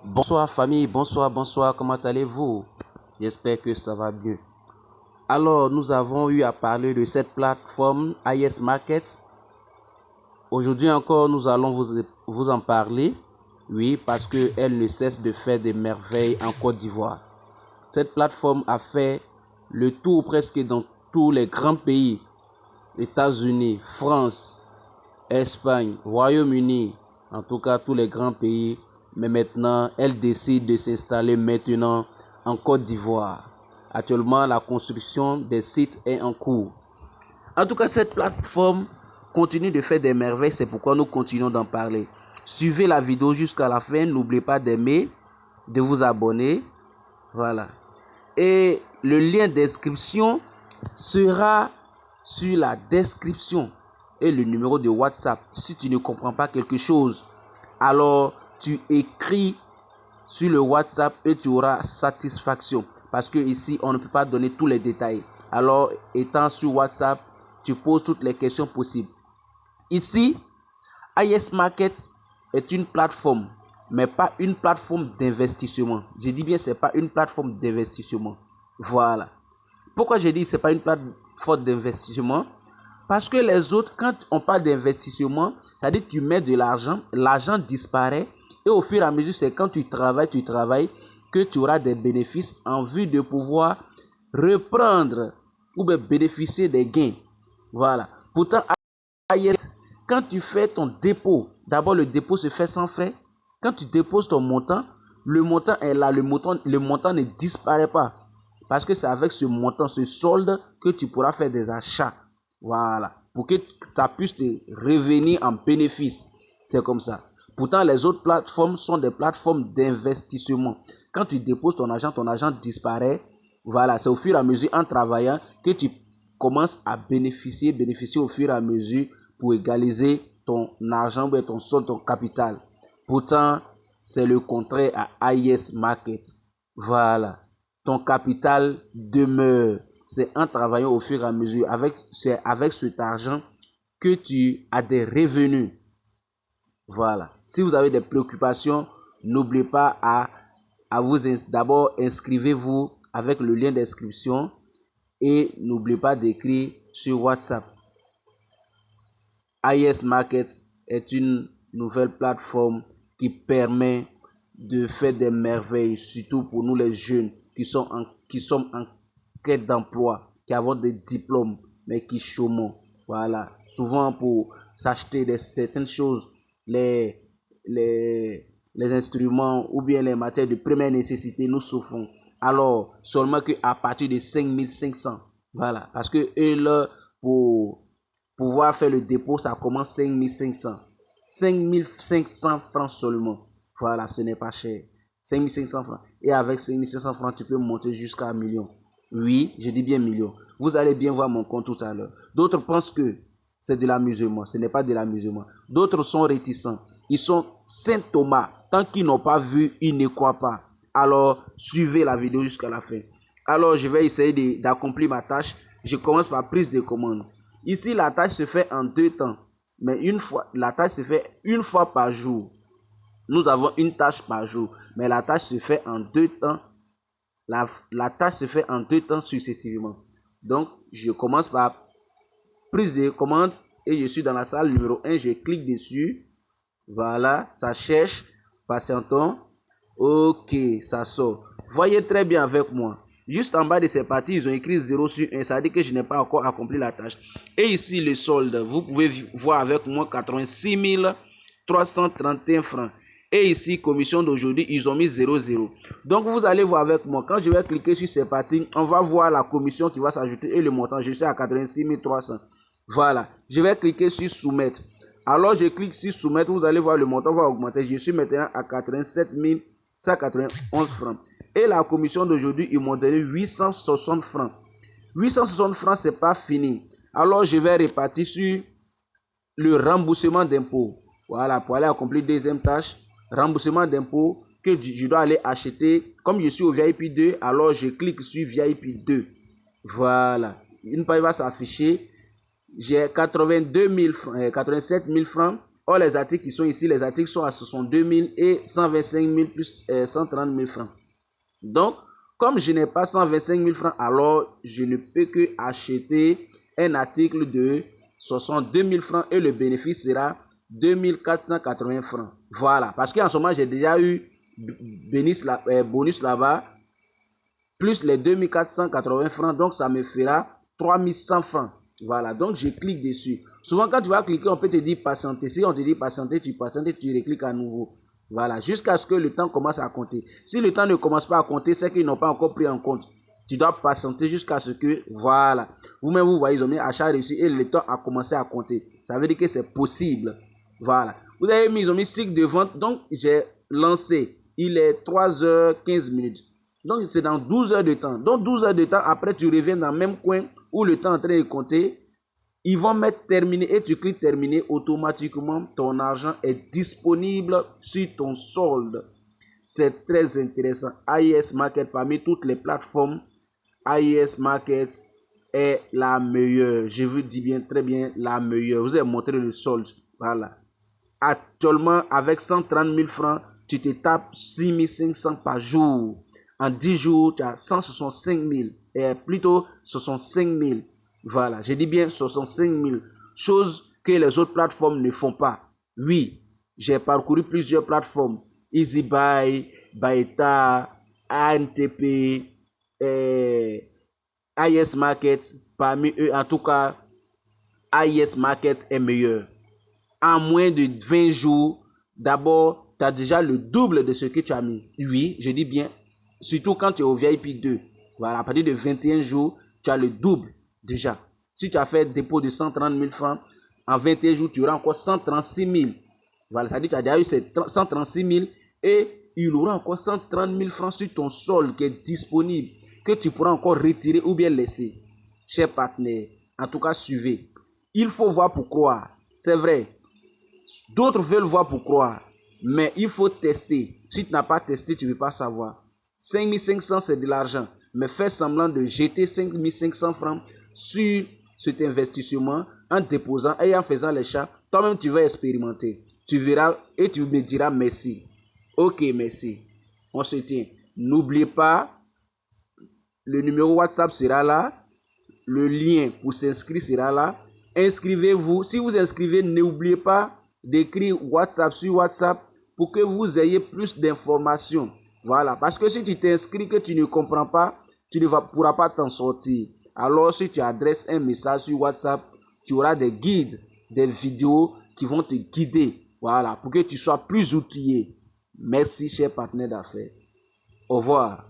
Bonsoir famille, bonsoir, comment allez-vous? J'espère que ça va bien. Alors, nous avons eu à parler de cette plateforme IS Markets. Aujourd'hui encore, nous allons vous en parler. Oui, parce qu'elle ne cesse de faire des merveilles en Côte d'Ivoire. Cette plateforme a fait le tour presque dans tous les grands pays. États-Unis, France, Espagne, Royaume-Uni, en tout cas tous les grands pays. Mais maintenant, elle décide de s'installer maintenant en Côte d'Ivoire. Actuellement, la construction des sites est en cours. En tout cas, cette plateforme continue de faire des merveilles, c'est pourquoi nous continuons d'en parler. Suivez la vidéo jusqu'à la fin, n'oubliez pas d'aimer, de vous abonner. Voilà. Et le lien d'inscription sera sur la description et le numéro de WhatsApp. Si tu ne comprends pas quelque chose, alors tu écris sur le WhatsApp et tu auras satisfaction. Parce que ici, on ne peut pas donner tous les détails. Alors, étant sur WhatsApp, tu poses toutes les questions possibles. Ici, IS Markets est une plateforme, mais pas une plateforme d'investissement. Je dis bien, c'est pas une plateforme d'investissement. Voilà. Pourquoi je dis que ce n'est pas une plateforme d'investissement? Parce que les autres, quand on parle d'investissement, c'est-à-dire que tu mets de l'argent, l'argent disparaît et au fur et à mesure, c'est quand tu travailles que tu auras des bénéfices en vue de pouvoir reprendre ou bien bénéficier des gains. Voilà. Pourtant, quand tu fais ton dépôt, d'abord le dépôt se fait sans frais. Quand tu déposes ton montant, le montant est là, le montant ne disparaît pas. Parce que c'est avec ce montant, ce solde, que tu pourras faire des achats. Voilà. Pour que ça puisse te revenir en bénéfice. C'est comme ça. Pourtant, les autres plateformes sont des plateformes d'investissement. Quand tu déposes ton argent disparaît. Voilà. C'est au fur et à mesure, en travaillant, que tu commences à bénéficier au fur et à mesure pour égaliser ton argent, ton solde, ton capital. Pourtant, c'est le contraire à IS Market. Voilà. Ton capital demeure. C'est en travaillant au fur et à mesure. C'est avec cet argent que tu as des revenus. Voilà. Si vous avez des préoccupations, n'oubliez pas à vous d'abord inscrivez-vous avec le lien d'inscription et n'oubliez pas d'écrire sur WhatsApp. IS Markets est une nouvelle plateforme qui permet de faire des merveilles, surtout pour nous les jeunes qui sommes en quête d'emploi, qui avons des diplômes, mais qui chômons. Voilà. Souvent pour s'acheter certaines choses, les instruments ou bien les matières de première nécessité, nous souffrons. Alors, seulement qu'à partir de 5500. Voilà. Parce que eux, pour pouvoir faire le dépôt, ça commence 5500. 5500 francs seulement. Voilà, ce n'est pas cher. 5500 francs. Et avec 5500 francs, tu peux monter jusqu'à 1 million. Oui, je dis bien million. Vous allez bien voir mon compte tout à l'heure. D'autres pensent que c'est de l'amusement. Ce n'est pas de l'amusement. D'autres sont réticents. Ils sont Saint Thomas. Tant qu'ils n'ont pas vu, ils ne croient pas. Alors, suivez la vidéo jusqu'à la fin. Alors, je vais essayer d'accomplir ma tâche. Je commence par prise de commande. Ici, la tâche se fait en 2 temps. Mais la tâche se fait une fois par jour. Nous avons une tâche par jour. Mais la tâche se fait en 2 temps. La tâche se fait en 2 temps successivement. Donc, je commence par prise de commande et je suis dans la salle numéro 1. Je clique dessus. Voilà, ça cherche. Patientons. Ok, ça sort. Voyez très bien avec moi. Juste en bas de ces parties, ils ont écrit 0 sur 1. Ça dit que je n'ai pas encore accompli la tâche. Et ici, le solde. Vous pouvez voir avec moi 86 331 francs. Et ici, commission d'aujourd'hui, ils ont mis 0,0. Donc, vous allez voir avec moi. Quand je vais cliquer sur ces parties, on va voir la commission qui va s'ajouter et le montant. Je suis à 86 300. Voilà. Je vais cliquer sur soumettre. Alors, je clique sur soumettre. Vous allez voir le montant va augmenter. Je suis maintenant à 87 191 francs. Et la commission d'aujourd'hui, ils m'ont donné 860 francs. 860 francs, c'est pas fini. Alors, je vais répartir sur le remboursement d'impôts. Voilà, pour aller accomplir deuxième tâche, remboursement d'impôts que je dois aller acheter. Comme je suis au VIP 2, alors je clique sur VIP 2. Voilà. Une page va s'afficher. J'ai 87 000 francs Or, les articles qui sont ici, les articles sont à 62 000 et 125 000 plus 130 000 francs. Donc, comme je n'ai pas 125 000 francs, alors je ne peux que acheter un article de 62 000 francs et le bénéfice sera 2 480 francs. Voilà, parce qu'en ce moment, j'ai déjà eu bonus là-bas, plus les 2 480 francs, donc ça me fera 3 100 francs. Voilà, donc je clique dessus. Souvent, quand tu vas cliquer, on peut te dire patienter. Si on te dit patienter, tu patientes et tu recliques à nouveau. Voilà, jusqu'à ce que le temps commence à compter. Si le temps ne commence pas à compter, c'est qu'ils n'ont pas encore pris en compte. Tu dois patienter jusqu'à ce que, voilà, vous-même vous voyez, ils ont mis achat réussi et le temps a commencé à compter. Ça veut dire que c'est possible. Voilà. Vous avez mis, ils ont mis cycle de vente, donc j'ai lancé. Il est 3h15 minutes. Donc, c'est dans 12 heures de temps. Donc, 12 heures de temps, après, tu reviens dans le même coin où le temps est en train de compter. Ils vont mettre terminé et tu cliques terminé. Automatiquement, ton argent est disponible sur ton solde. C'est très intéressant. AIS Market, parmi toutes les plateformes, AIS Market est la meilleure. Je vous dis bien, très bien, la meilleure. Vous avez montré le solde. Voilà. Actuellement, avec 130 000 francs, tu te tapes 6 500 par jour. En 10 jours, tu as 165 000. Et plutôt 65 000. Voilà, je dis bien 65 000. Chose que les autres plateformes ne font pas. Oui, j'ai parcouru plusieurs plateformes. EasyBuy, Baeta, ANTP, AIS Market. Parmi eux, en tout cas, AIS Market est meilleur. En moins de 20 jours, d'abord, tu as déjà le double de ce que tu as mis. Oui, je dis bien, surtout quand tu es au VIP 2. Voilà, à partir de 21 jours, tu as le double déjà. Si tu as fait dépôt de 130 000 francs, en 21 jours, tu auras encore 136 000. Voilà, ça dit que tu as déjà eu ces 136 000 et il aura encore 130 000 francs sur ton solde qui est disponible, que tu pourras encore retirer ou bien laisser. Chers partenaires, en tout cas, suivez. Il faut voir pour croire. C'est vrai. D'autres veulent voir pour croire, mais il faut tester. Si tu n'as pas testé, tu ne peux pas savoir. 5 500, c'est de l'argent, mais fais semblant de jeter 5 500 francs sur cet investissement en déposant et en faisant les chats. Toi-même, tu vas expérimenter. Tu verras et tu me diras merci. Ok, merci. On se tient. N'oubliez pas, le numéro WhatsApp sera là. Le lien pour s'inscrire sera là. Inscrivez-vous. Si vous inscrivez, n'oubliez pas d'écrire WhatsApp sur WhatsApp pour que vous ayez plus d'informations. Voilà. Parce que si tu t'inscris que tu ne comprends pas, tu ne pourras pas t'en sortir. Alors, si tu adresses un message sur WhatsApp, tu auras des guides, des vidéos qui vont te guider. Voilà. Pour que tu sois plus outillé. Merci, chers partenaires d'affaires. Au revoir.